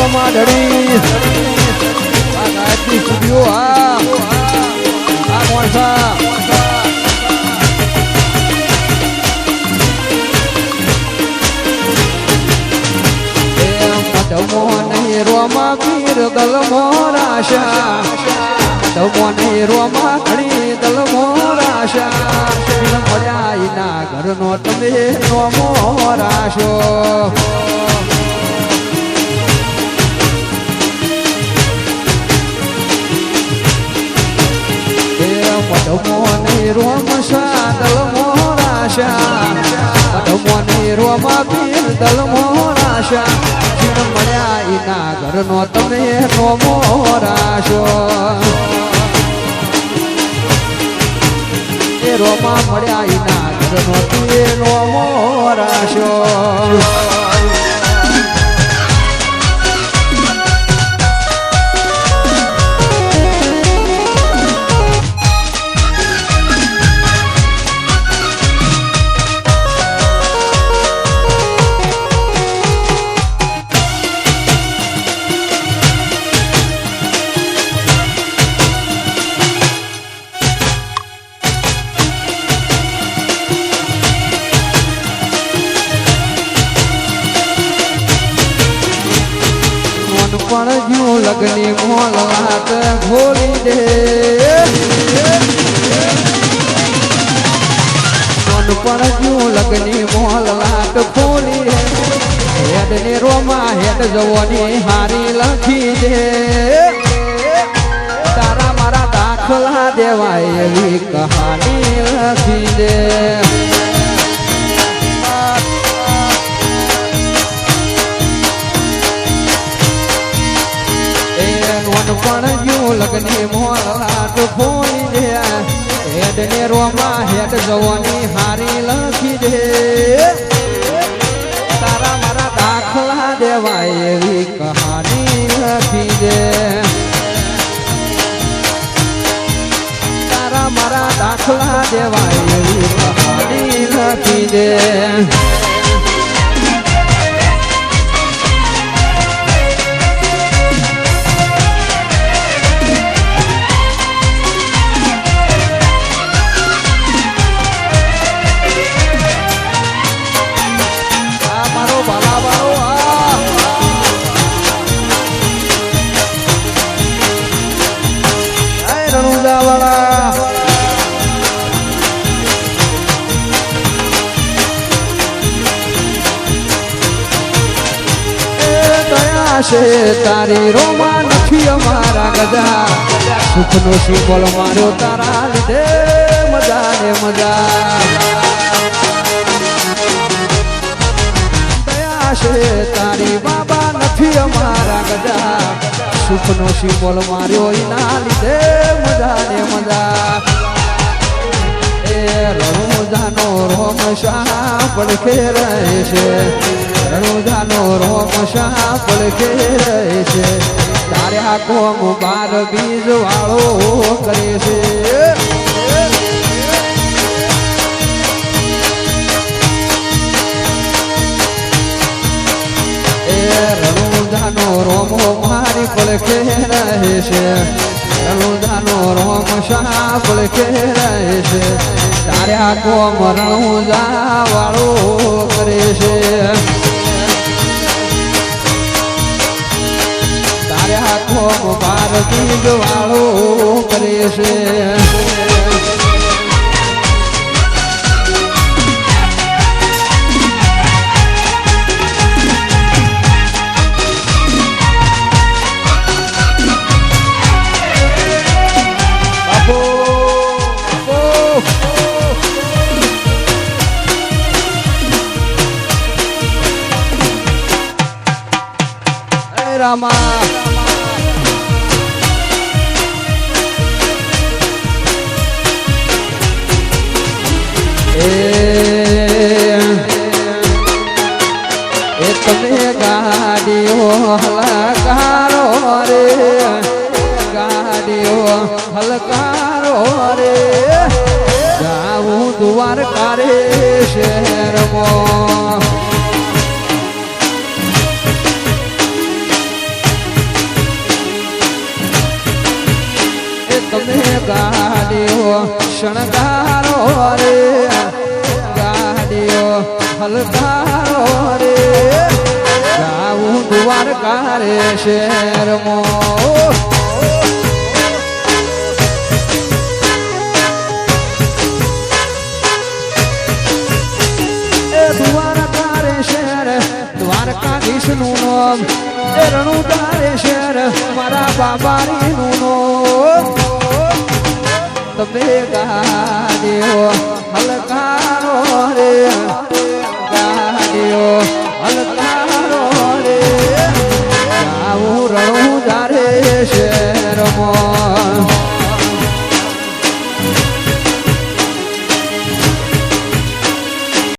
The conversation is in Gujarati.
માધડી આ ગાયત્રી સ્ટુડિયો આ મોણસા ધમો નહીં રોમા પીર દલમો રાશા ધમો નહીં રોમા ઘણી દલમો રાશા મળ્યા ના ઘરનો તમે નોમો રાશો ધમો નહીં રોમ શા દલમો રાશા ધમો નહીં રોમા પીર દલમો રાશા મળ્યા ઈના ઘરનો તમે નોમો રાશો એ રોમા મળ્યા ઈના ઘરનો તમે નોમો રાશો પણ જ્યું લગની મોલ વાત ખોલી દે મન પણ જ્યું લગની મોલ વાત ખોલી દે હેડ ને રોમા હેડ જવાની હારી લખી દે તારા મારા દાખલા દેવાય એવી કહાની લખી દે પણ જ્યું લગની મોલાટ ખોલી દે હેડ ને રોમા હેડ જવાની હારી લખી દે તારા મારા દાખલા દેવાય એવી કહાની લખી દે તારા મારા દાખલા દેવાય એવી કહાની લખી દે તારી રોમા નથી અમારા ગજા સુખનો સિંબોલ માર્યો તારા લીધે મજા ને મજા દયા છે તારી બાબા નથી અમારા ગજા સુખનો સિંબોલ માર્યો એના લીધે મજા ને મજા એ રણુજાનો રોમ શા પડખે રહે છે રણુજાનો રોમ શા પડખે રહે છે તારે આ કોમ બાર બીજ વાળો કરે છે એ રણુજાનો રોમો મારી પડખે રહે છે રણુજાનો રોમ શા પડખે રહે છે તારે આ કોમ રણુજા વાળો કરે છે તારે આ કોમ બાર બીજ વાળો કરે છે રામા એ તમે ગાડીઓ હલકારો રે ગાડીઓ હલકારો રે જાવું દ્વારકા રે શહેરમાં ગાડીઓ શણગારો રે ગાડીઓ હલકારો રે જાવું દ્વારકા રે શહેરમાં દ્વારકા રે શહેર દ્વારકાધીશ નું નામ એ રણુદા રે શહેર મારા બાબારી નું નામ તમે ગાડીઓ હલકારો રે